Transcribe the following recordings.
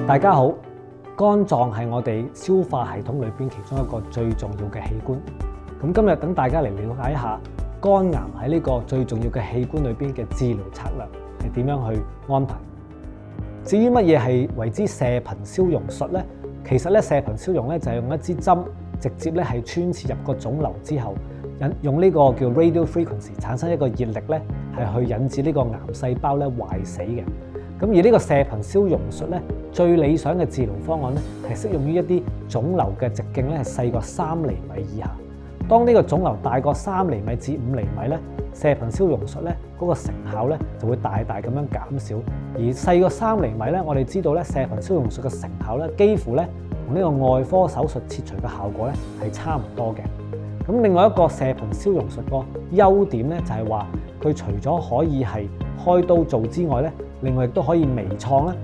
大家好，肝臟係我哋消化系統裏邊其中一個最重要嘅器官。咁今日等大家嚟了解一下肝癌喺呢個最重要嘅器官裏邊嘅治療策略係點樣去安排。至於乜嘢係為之射頻消融術呢？其實咧射頻消融咧就係用一支針直接咧係穿刺入個腫瘤之後，用呢個叫 radio frequency 產生一個熱力咧係去引致呢個癌細胞咧壞死嘅。咁而呢個射頻消融術咧，最理想嘅治療方案咧，係適用於一啲腫瘤嘅直徑咧係細過3厘米以下。當呢個腫瘤大過3厘米至5厘米咧，射頻消融術咧嗰個成效咧就會大大咁樣減少。而細過3厘米咧，我哋知道咧射頻消融術嘅成效咧，幾乎咧同呢個外科手術切除嘅效果咧係差唔多嘅。咁另外一個射頻消融術個優點咧就係話，佢除咗可以係開刀做之外咧，另外亦都可以微創啦，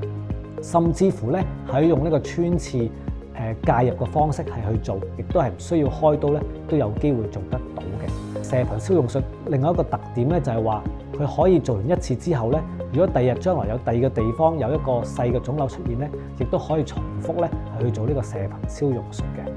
甚至乎咧係用呢個穿刺介入嘅方式係去做，亦都係唔需要開刀咧，都有機會做得到嘅。射頻消融術另外一個特點咧就係話，佢可以做完一次之後咧，如果第日將來有第二個地方有一個細嘅腫瘤出現咧，亦都可以重複咧係去做呢個射頻消融術嘅。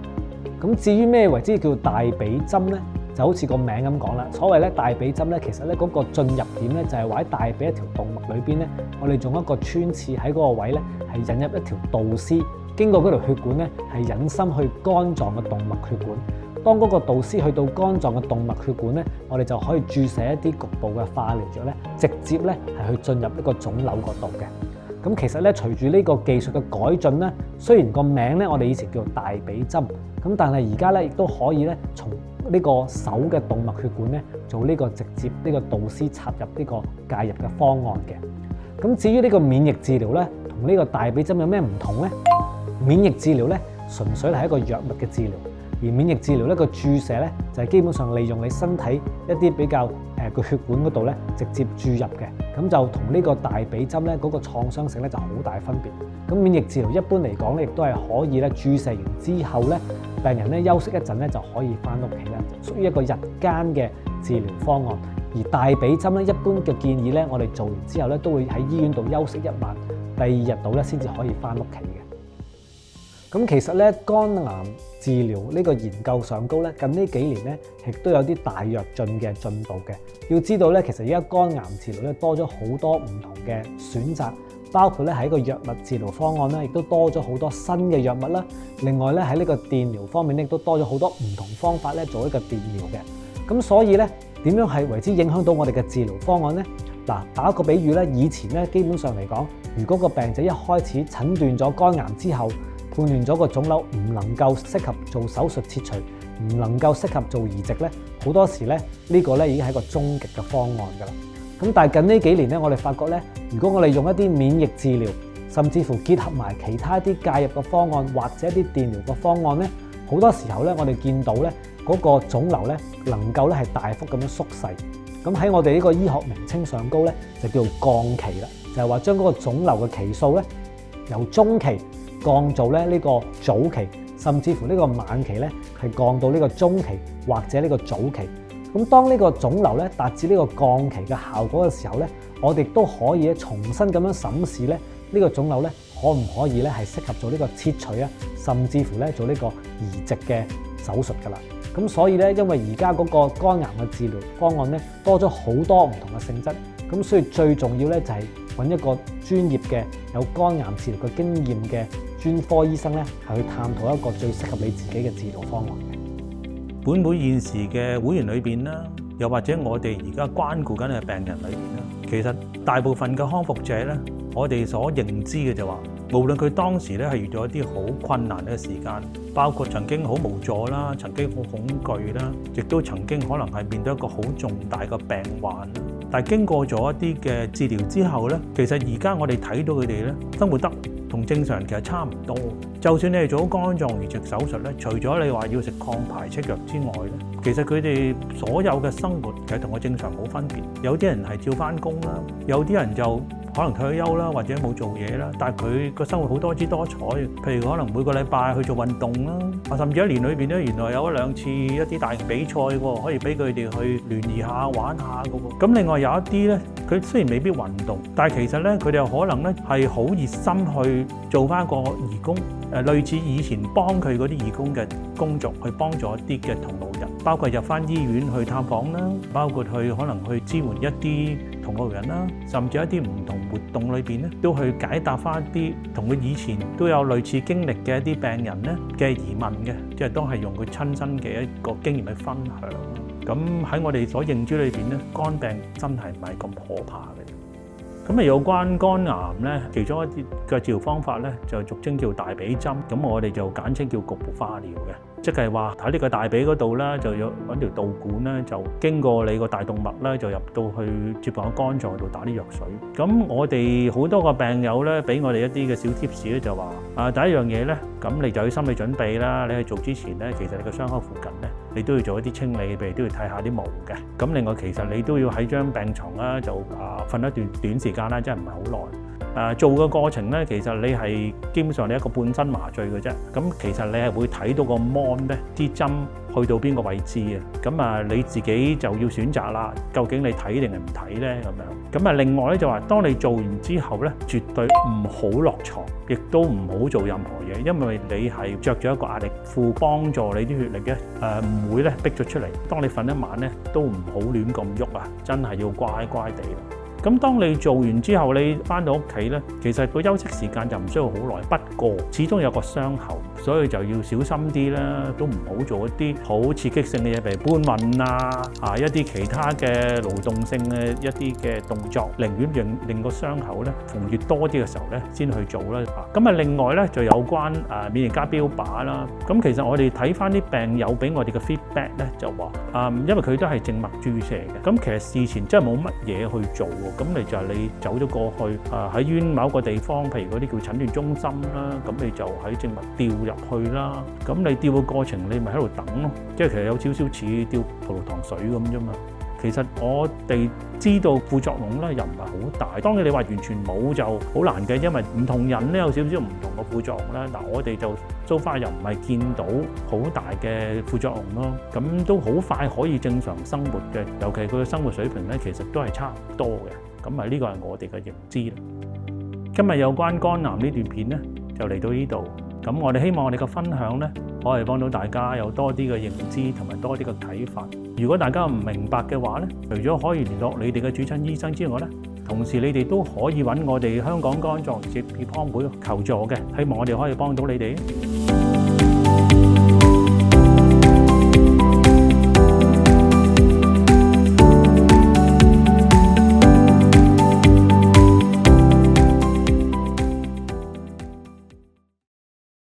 咁至於咩為之叫大髀針咧？就好似個名咁講啦，所謂咧大髀針咧，其實咧嗰個進入點咧就係話喺大髀一條動脈裏邊咧，我哋用一個穿刺喺嗰個位咧，係引入一條導絲，經過嗰條血管咧係引申去肝臟嘅動脈血管。當嗰個導絲去到肝臟嘅動脈血管咧，我哋就可以注射一啲局部嘅化療藥咧，直接咧係去進入呢個腫瘤嗰度嘅。咁其實咧，隨住呢個技術嘅改進咧，雖然個名咧我哋以前叫做大髀針，咁但係而家咧亦都可以咧從呢個手嘅動脈血管咧做呢個直接呢個導絲插入呢個介入嘅方案嘅。咁至於呢個免疫治療咧，同呢個大髀針有咩唔同咧？免疫治療咧純粹係一個藥物嘅治療，而免疫治療咧個注射咧就係基本上利用你身體一啲比較個血管嗰度咧直接注入嘅，咁就同呢個大髀針咧嗰個創傷性咧就好大分別。咁免疫治療一般嚟講咧，亦都係可以咧注射完之後咧，病人咧休息一陣咧就可以翻屋企啦，屬於一個日間嘅治療方案。而大髀針咧一般嘅建議咧，我哋做完之後咧都會喺醫院度休息一晚，第二日度咧先至可以翻屋企嘅。咁其實咧肝癌治療呢個研究上高咧，近呢幾年咧亦都有啲大躍進嘅進步嘅。要知道咧，其實而家肝癌治療咧多咗好多唔同嘅選擇，包括咧喺個藥物治療方案咧，亦都多咗好多新嘅藥物啦。另外咧喺呢個電療方面咧，亦都多咗好多唔同方法咧做一個電療嘅。咁所以咧點樣係為之影響到我哋嘅治療方案呢？嗱，打一個比喻咧，以前咧基本上嚟講，如果個病者一開始診斷咗肝癌之後，判斷咗個腫瘤唔能夠適合做手術切除，唔能夠適合做移植咧，好多時咧呢個咧已經係一個終極嘅方案㗎啦。咁但係近呢幾年咧，我哋發覺咧，如果我哋用一啲免疫治療，甚至乎結合埋其他一啲介入嘅方案，或者一啲電療嘅方案咧，好多時候咧我哋見到咧嗰個腫瘤咧能夠咧係大幅咁樣縮細。咁喺我哋呢個醫學名稱上高咧，就叫做降期啦，就係話將嗰個腫瘤嘅期數咧由中期降做咧呢個早期，甚至乎呢個晚期咧係降到呢個中期或者呢個早期。咁當呢個腫瘤咧達至呢個降期嘅效果嘅時候咧，我哋都可以咧重新咁樣審視咧呢個腫瘤咧可唔可以咧係適合做呢個切除啊，甚至乎咧做呢個移植嘅手術㗎啦。咁所以咧，因為而家嗰個肝癌嘅治療方案咧多咗好多唔同嘅性質，咁所以最重要咧就係揾一個專業嘅有肝癌治療嘅經驗嘅專科醫生咧，係去探討一個最適合你自己嘅治療方案嘅。本會現時嘅會員裏邊啦，又或者我哋而家關顧緊嘅病人裏邊啦，其實大部分嘅康復者咧，我哋所認知嘅就話，無論佢當時咧係遇到一啲好困難嘅時間，包括曾經好無助啦，曾經好恐懼啦，亦都曾經可能係面對一個好重大嘅病患啦。但係經過咗一啲嘅治療之後咧，其實而家我哋睇到佢哋咧生活得同正常其實差唔多。就算你係做肝臟移植手術咧，除咗你話要食抗排斥藥之外咧，其實佢哋所有嘅生活其實同我正常冇分別。有啲人係照翻工啦，有啲人就可能退咗休啦，或者冇做嘢啦，但係佢個生活好多姿多彩。譬如可能每個禮拜去做運動啦，甚至一年裏邊咧，原來有一兩次一啲大型比賽喎，可以俾佢哋去聯誼下玩下嘅喎。咁另外有一啲咧，佢雖然未必運動，但係其實咧佢哋又可能咧係好熱心去做翻個義工，類似以前幫佢嗰啲義工嘅工作，去幫助一啲嘅同路人，包括入翻醫院去探訪啦，包括去可能去支援一啲同路人啦，甚至一啲唔同活動裏邊咧，都去解答翻一啲同佢以前都有類似經歷嘅一啲病人咧嘅疑問嘅，即係都係用佢親身嘅一個經驗去分享。咁喺我哋所認知裏邊咧，肝病真係唔係咁可怕嘅。咁有關肝癌咧，其中一啲嘅治療方法咧，就俗稱叫大髀針，咁我哋就簡稱叫局部化療嘅。即係話喺呢個大髀嗰度咧，就有揾條導管咧，就經過你個大動脈咧，就入到去接駁喺肝臟度打啲藥水。咁我哋好多個病友咧，俾我哋一啲嘅小 tips 咧，就話第一樣嘢咧，咁你就要心理準備啦。你去做之前咧，其實你個傷口附近咧，你都要做一啲清理，譬如都要睇下啲毛嘅。咁另外其實你都要喺張病床啦，就瞓一段短時間啦，真係唔係好耐。做嘅過程咧，其實你係基本上你一個半身麻醉嘅啫。咁其實你係會睇到個 mon 咧，啲針去到邊個位置啊？咁你自己就要選擇啦。究竟你睇定係唔睇咧？咁樣。咁另外咧就話，當你做完之後咧，絕對唔好落床，亦都唔好做任何嘢，因為你係着咗一個壓力褲，幫助你啲血液咧唔會咧逼咗出嚟。當你瞓一晚咧，都唔好亂咁喐啊！真係要乖乖地。咁當你做完之後，你翻到屋企咧，其實個休息時間就唔需要好耐。不過始終有個傷口，所以就要小心啲啦，都唔好做一啲好刺激性嘅嘢，譬如搬運一啲其他嘅勞動性嘅一啲嘅動作，寧願令個傷口咧縫越多啲嘅時候咧，先去做啦。咁另外咧就有關免疫加標靶啦。咁其實我哋睇翻啲病友俾我哋嘅 feedback 咧，就話因為佢都係靜脈注射嘅，咁其實事前真係冇乜嘢去做喎。咁你就係你走咗過去喺醫院某個地方，譬如嗰啲叫診斷中心啦，咁你就喺靜脈吊入去啦。咁你吊嘅過程，你咪喺度等咯，即係其實有少少似吊葡萄糖水咁啫嘛。其實我哋知道副作用咧又唔係好大，當然你話完全冇就好難嘅，因為唔同人咧有少少唔同嘅副作用啦。嗱，我哋就 so far 又唔係見到好大嘅副作用咯，咁都好快可以正常生活嘅，尤其佢嘅生活水平咧其實都係差唔多嘅。咁呢個係我哋嘅認知啦。今日有關肝癌呢段片咧就嚟到呢度，咁我哋希望我哋嘅分享咧可以幫到大家有多啲嘅認知同埋多啲嘅啟發。如果大家唔明白嘅話咧，除咗可以聯絡你哋嘅主診醫生之外咧，同時你哋都可以揾我哋香港肝臟移植協康會求助嘅，希望我哋可以幫到你哋。